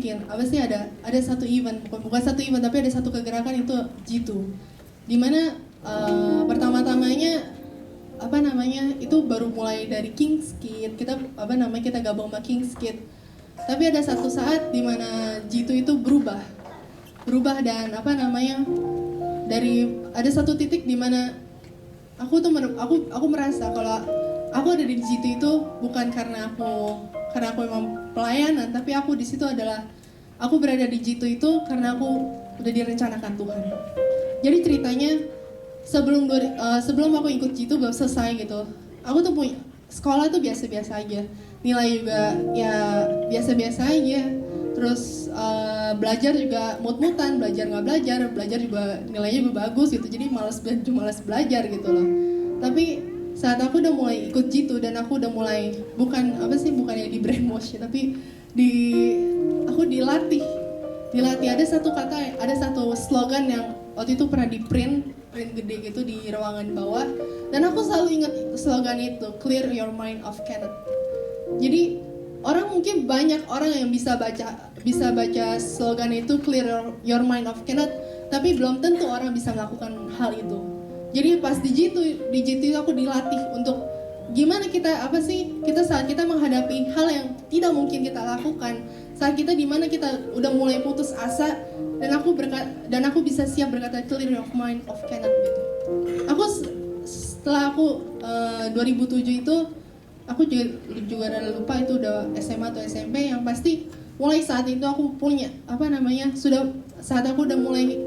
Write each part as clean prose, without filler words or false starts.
bikin apa sih, ada satu event, bukan satu event tapi ada satu kegerakan itu G2. Dimana pertama-tamanya itu baru mulai dari King's Kid, kita gabung sama King's Kid. Tapi ada satu saat di mana G2 itu berubah dan dari ada satu titik di mana aku merasa kalau aku ada di G2 itu bukan karena aku memang pelayanan, tapi aku di situ adalah aku berada di G2 itu karena aku udah direncanakan Tuhan. Jadi ceritanya sebelum aku ikut G2 belum selesai gitu, aku tuh punya sekolah tuh biasa-biasa aja, nilai juga ya biasa-biasa aja, terus belajar juga mut-mutan, belajar juga nilainya juga bagus gitu, jadi malas belajar gitu loh. Tapi saat aku udah mulai ikut G2 dan aku udah mulai bukannya di brainwash, tapi aku dilatih. Ada satu slogan yang waktu itu pernah di print gede gitu di ruangan bawah, dan aku selalu ingat slogan itu, clear your mind of Kenneth. Jadi banyak orang yang bisa baca slogan itu, clear your mind of Kenneth, tapi belum tentu orang bisa melakukan hal itu. Jadi pas di G2 aku dilatih untuk gimana kita saat kita menghadapi hal yang tidak mungkin kita lakukan, saat kita dimana kita udah mulai putus asa, dan aku bisa siap berkata clear your mind of Kenneth gitu. Setelah 2007 itu aku juga udah lupa itu udah SMA atau SMP, yang pasti mulai saat itu aku punya saat aku udah mulai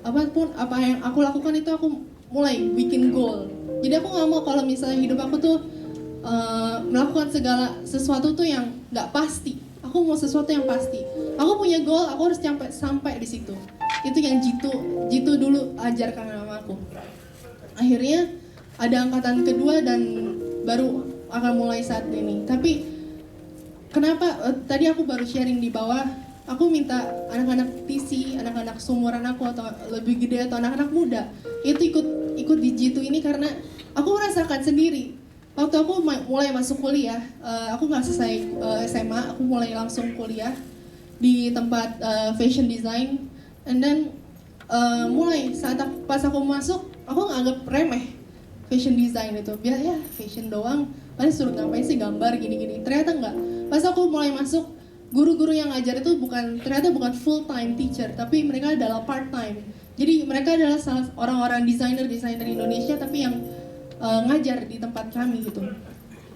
apa yang aku lakukan itu aku mulai bikin goal. Jadi aku nggak mau kalau misalnya hidup aku tuh melakukan sesuatu tuh yang nggak pasti. Aku mau sesuatu yang pasti. Aku punya goal, aku harus sampai di situ. Itu yang Jitu dulu ajarkan sama aku. Akhirnya ada angkatan kedua dan baru akan mulai saat ini. Tapi kenapa tadi aku baru sharing di bawah, aku minta anak-anak TC, anak-anak seumuran aku atau lebih gede atau anak-anak muda itu ikut di G2 ini karena aku merasakan sendiri. Waktu aku mulai masuk kuliah, aku nggak selesai SMA, aku mulai langsung kuliah di tempat fashion design, and then mulai pas aku masuk, aku nganggap remeh fashion design itu, biar ya fashion doang, paling suruh ngapain sih gambar gini-gini. Ternyata enggak. Pas aku mulai masuk, guru-guru yang ngajar itu ternyata bukan full time teacher, tapi mereka adalah part time. Jadi mereka adalah orang-orang desainer Indonesia tapi yang ngajar di tempat kami gitu.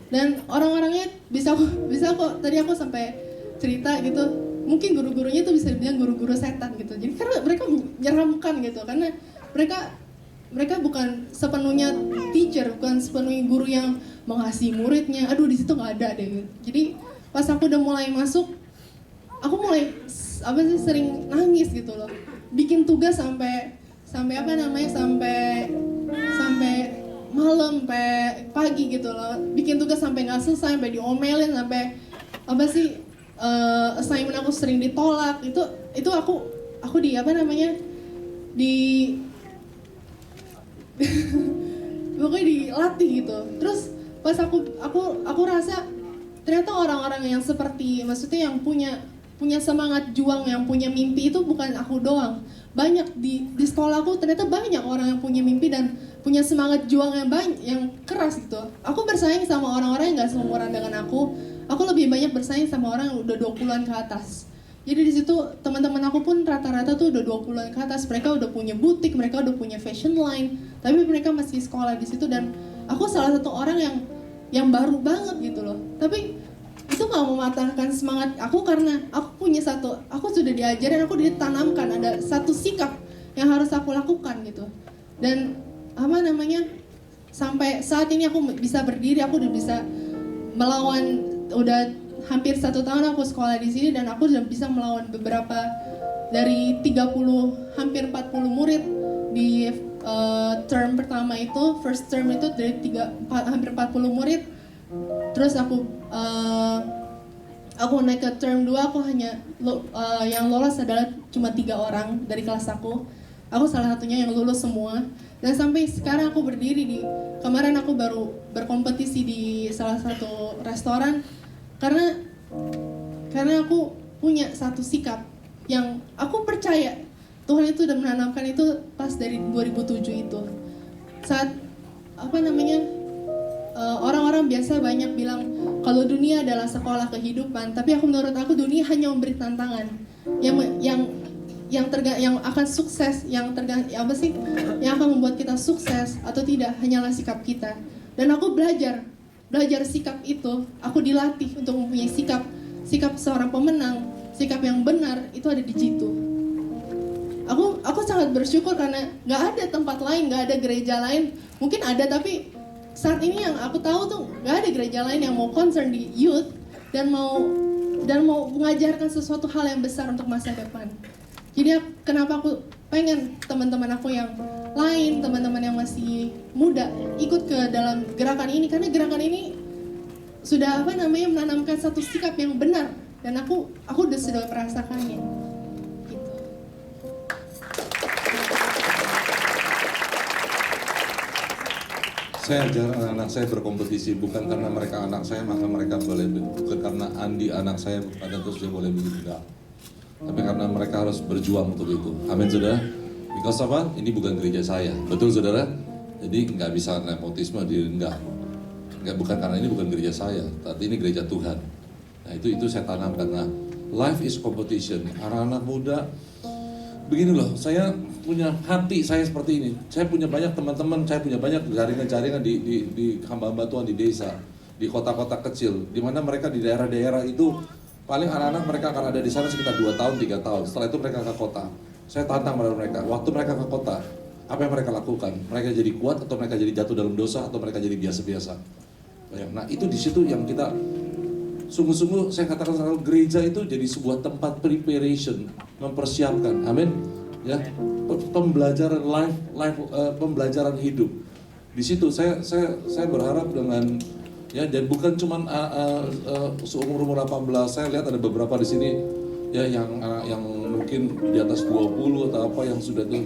Dan orang-orangnya bisa kok, tadi aku sampai cerita gitu, mungkin guru-gurunya tuh bisa dibilang guru-guru setan gitu. Jadi karena mereka menyeramkan gitu, karena mereka bukan sepenuhnya teacher, bukan sepenuhnya guru yang mengasihi muridnya. Aduh, di situ nggak ada deh. Jadi pas aku udah mulai masuk, aku mulai sering nangis gitu loh. Bikin tugas sampai malam, sampai pagi gitu loh. Bikin tugas sampai nggak selesai, sampai diomelin, sampai assignment aku sering ditolak. Itu aku pokoknya dilatih gitu. Terus pas aku rasa ternyata orang-orang yang maksudnya yang punya semangat juang, yang punya mimpi itu bukan aku doang. Banyak di sekolahku ternyata banyak orang yang punya mimpi dan punya semangat juang yang keras gitu. Aku bersaing sama orang-orang yang nggak seumuran dengan aku. Aku lebih banyak bersaing sama orang yang udah 20-an ke atas. Jadi di situ teman-teman aku pun rata-rata tuh udah 20-an ke atas. Mereka udah punya butik, mereka udah punya fashion line, tapi mereka masih sekolah di situ, dan aku salah satu orang yang baru banget gitu loh. Tapi itu gak mematahkan semangat aku, karena aku sudah diajarin, aku ditanamkan ada satu sikap yang harus aku lakukan gitu. Dan sampai saat ini aku bisa berdiri, aku udah bisa melawan, udah hampir 1 tahun aku sekolah di sini, dan aku udah bisa melawan beberapa dari 30 hampir 40 murid di term pertama itu, first term itu dari hampir 40 murid. Terus aku naik ke term 2, aku hanya yang lolos adalah cuma 3 orang dari kelas aku. Aku salah satunya yang lulus semua. Dan sampai sekarang aku berdiri kemarin aku baru berkompetisi di salah satu restoran, karena karena aku punya satu sikap yang aku percaya Tuhan itu udah menanamkan itu pas dari 2007 itu. Saat orang-orang biasa banyak bilang kalau dunia adalah sekolah kehidupan, tapi menurut aku dunia hanya memberi tantangan yang akan sukses, yang akan membuat kita sukses atau tidak hanyalah sikap kita. Dan aku belajar sikap itu, aku dilatih untuk mempunyai sikap seorang pemenang, sikap yang benar itu ada di Jitu. Aku sangat bersyukur karena nggak ada tempat lain, nggak ada gereja lain. Mungkin ada, tapi saat ini yang aku tahu tuh nggak ada gereja lain yang mau concern di youth dan mau mengajarkan sesuatu hal yang besar untuk masa depan. Jadi kenapa aku pengen teman-teman aku yang lain, teman-teman yang masih muda ikut ke dalam gerakan ini, karena gerakan ini sudah menanamkan satu sikap yang benar, dan aku sudah merasakannya. Gitu. Saya ajar anak-anak saya berkompetisi bukan karena mereka anak saya maka mereka boleh, bukan karena Andi anak saya pada terus dia boleh begitu, enggak. Tapi karena mereka harus berjuang untuk itu. Amin, saudara. Because apa? Ini bukan gereja saya, betul saudara? Jadi nggak bisa nepotisme, enggak, bukan karena ini bukan gereja saya, tapi ini gereja Tuhan. Nah itu saya tanamkan. Nah, life is competition. Anak-anak muda, begini loh, saya punya hati saya seperti ini. Saya punya banyak teman-teman, saya punya banyak jaringan-jaringan di hamba-hamba Tuhan di desa, di kota-kota kecil, di mana mereka di daerah-daerah itu paling anak-anak mereka akan ada di sana sekitar 2 tahun, 3 tahun. Setelah itu mereka ke kota. Saya tantang pada mereka, waktu mereka ke kota, apa yang mereka lakukan? Mereka jadi kuat atau mereka jadi jatuh dalam dosa atau mereka jadi biasa-biasa? Nah itu di situ yang kita sungguh-sungguh, saya katakan selalu, gereja itu jadi sebuah tempat preparation, mempersiapkan, amin, ya, pembelajaran pembelajaran hidup. Di situ saya berharap dengan, ya, dan bukan cuma seumur 18. Saya lihat ada beberapa di sini, ya, yang mungkin di atas 20 atau apa yang sudah tuh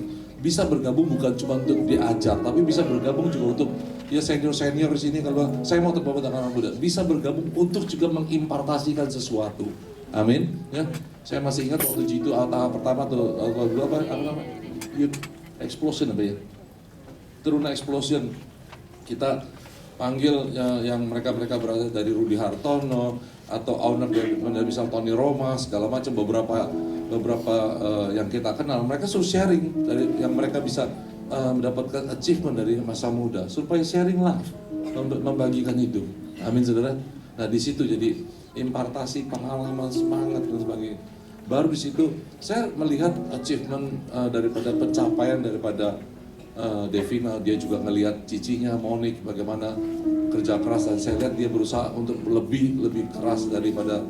bisa bergabung bukan cuma untuk diajar, tapi bisa bergabung juga untuk, ya, senior di sini. Kalau saya mau terbawa dengan anak muda, bisa bergabung untuk juga mengimpartasikan sesuatu. Amin. Ya, saya masih ingat waktu itu tahap pertama tuh apa namanya? Youth Explosion apa ya? Teruna Explosion. Kita panggil yang mereka berada dari Rudi Hartono atau owner dari misal Tony Roma, segala macam, beberapa yang kita kenal, mereka suruh sharing dari yang mereka bisa mendapatkan achievement dari masa muda, supaya sharing life, membagikan hidup. Amin, saudara. Nah di situ jadi impartasi pengalaman, semangat dan sebagainya. Baru di situ saya melihat achievement daripada pencapaian daripada Devina. Dia juga ngelihat cicinya Monik bagaimana kerja keras, dan saya lihat dia berusaha untuk lebih keras daripada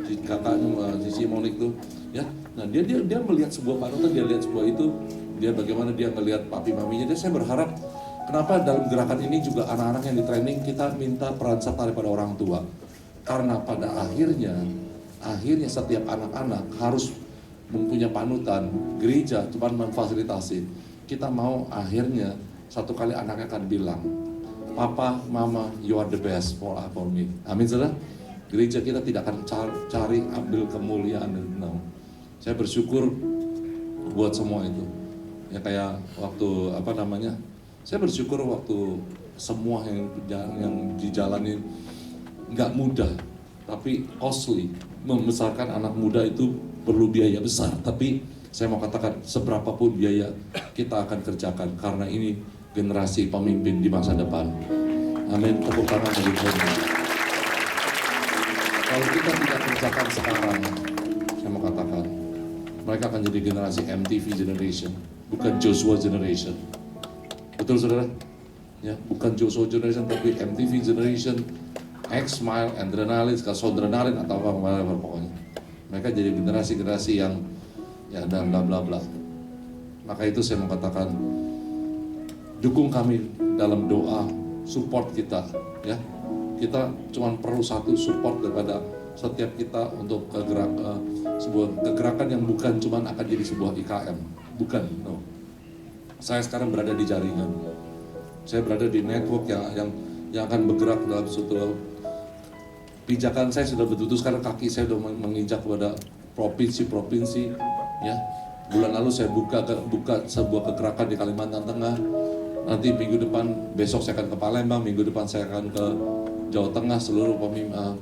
kakaknya cici Monik tuh, ya. Nah dia melihat sebuah panutan, dia lihat sebuah itu, dia bagaimana dia ngelihat papi maminya. Dia, saya berharap kenapa dalam gerakan ini juga anak-anak yang di training kita minta peran serta daripada orang tua, karena pada akhirnya setiap anak-anak harus mempunyai panutan. Gereja cuma memfasilitasi. Kita mau akhirnya satu kali anaknya akan bilang, Papa, Mama, you are the best for me. Amin, saudara. Gereja kita tidak akan cari ambil kemuliaan dan no. Saya bersyukur buat semua itu. Ya kayak waktu saya bersyukur waktu semua yang dijalani nggak mudah, tapi costly. Membesarkan anak muda itu perlu biaya besar, tapi saya mau katakan seberapapun biaya kita akan kerjakan, karena ini generasi pemimpin di masa depan. Amin. Tepuk tangan bagi Tuhan. Kalau kita tidak kerjakan sekarang, saya mau katakan mereka akan jadi generasi MTV generation, bukan Joshua generation. Betul, saudara? Ya, bukan Joshua generation, tapi MTV generation, X-Mile, Adrenaline, Sondrenalin, atau apa pokoknya. Mereka jadi generasi yang, ya, dan bla bla bla. Maka itu saya mau katakan, dukung kami dalam doa, support kita, ya. Kita cuma perlu satu support daripada setiap kita untuk sebuah kegerakan yang bukan cuma akan jadi sebuah IKM, bukan, no. Saya sekarang berada di jaringan, saya berada di network yang akan bergerak dalam suatu Pijakan saya sudah betul-betul, sekarang kaki saya sudah menginjak kepada provinsi-provinsi. Ya, bulan lalu saya buka sebuah kegerakan di Kalimantan Tengah. Nanti minggu depan, besok saya akan ke Palembang, minggu depan saya akan ke Jawa Tengah, seluruh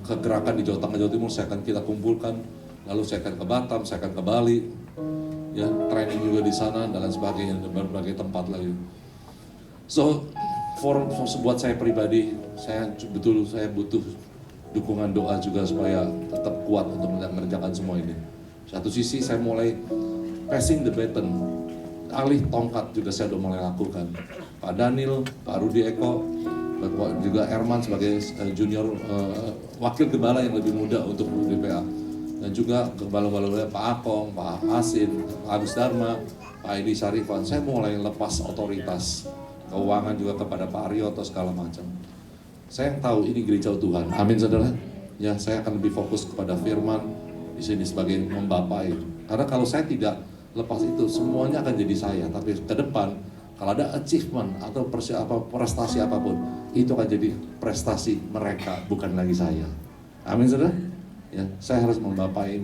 kegerakan di Jawa Tengah, Jawa Timur saya akan kita kumpulkan. Lalu saya akan ke Batam, saya akan ke Bali, ya, training juga di sana dan lain sebagainya, dan berbagai tempat lagi. So, buat saya pribadi, saya butuh dukungan doa juga supaya tetap kuat untuk mengerjakan semua ini. Satu sisi saya mulai passing the baton, alih tongkat juga saya sudah mulai lakukan. Pak Daniel, Pak Rudi Eko, juga Herman sebagai junior wakil gembala yang lebih muda untuk DPA, dan juga gembala-gembala Pak Akong, Pak Asin, Pak Agus Dharma, Pak Edi Sarifan. Saya mulai lepas otoritas keuangan juga kepada Pak Aryo atau segala macam. Saya yang tahu ini gereja Tuhan, amin saudara. Ya, saya akan lebih fokus kepada firman di sini sebagai membapai. Karena kalau saya tidak lepas itu, semuanya akan jadi saya. Tapi ke depan, kalau ada achievement atau prestasi apapun, itu akan jadi prestasi mereka, bukan lagi saya. Amin saudara. Ya, saya harus membapai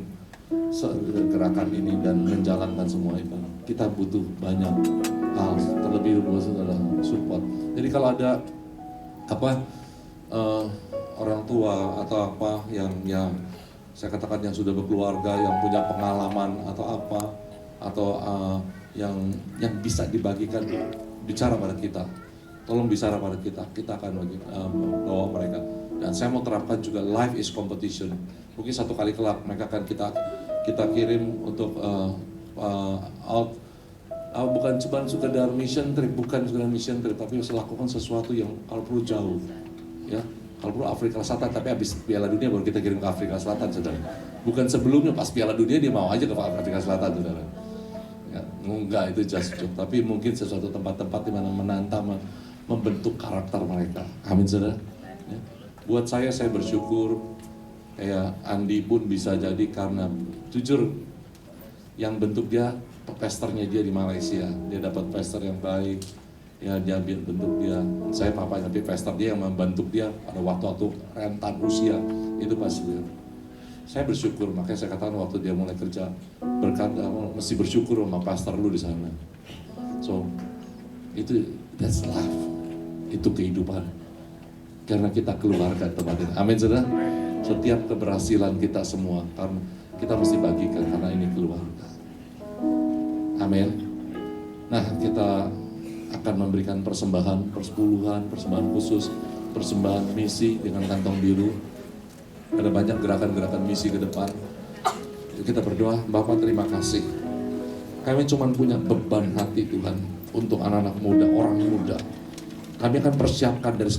gerakan ini dan menjalankan semua itu. Kita butuh banyak hal, terlebih dulu saudara support. Jadi kalau ada orang tua atau apa yang saya katakan yang sudah berkeluarga, yang punya pengalaman atau apa, atau yang bisa dibagikan, bicara pada kita, tolong bicara pada kita akan bawa mereka. Dan saya mau terapkan juga life is competition. Mungkin satu kali kelak mereka akan kita kirim untuk bukan cuma sekedar mission trip, tapi lakukan sesuatu yang kalau perlu jauh, ya. Kalau perlu Afrika Selatan, tapi habis Piala Dunia baru kita kirim ke Afrika Selatan, saudara. Bukan sebelumnya, pas Piala Dunia dia mau aja ke Afrika Selatan, saudara. Ya, enggak, itu just joke. Tapi mungkin sesuatu tempat-tempat di mana menantang, membentuk karakter mereka. Amin, saudara. Ya. Buat saya bersyukur, kayak Andi pun bisa jadi karena jujur yang bentuk dia, pesternya dia di Malaysia. Dia dapat pester yang baik. Ya, dia bentuk dia, saya papanya, tapi pester dia yang membentuk dia pada waktu-waktu rentan Rusia, itu pasti dia. Saya bersyukur, makanya saya katakan waktu dia mulai kerja, berkata, mesti bersyukur sama pastor lu di sana. So, that's life, itu kehidupan. Karena kita keluarga tempat ini, amin saudara. Setiap keberhasilan kita semua, karena kita mesti bagikan, karena ini keluarga. Amin. Nah, kita akan memberikan persembahan persepuluhan, persembahan khusus, persembahan misi dengan kantong biru. Ada banyak gerakan-gerakan misi ke depan. Kita berdoa, Bapak terima kasih. Kami cuma punya beban hati Tuhan untuk anak-anak muda, orang muda. Kami akan persiapkan dari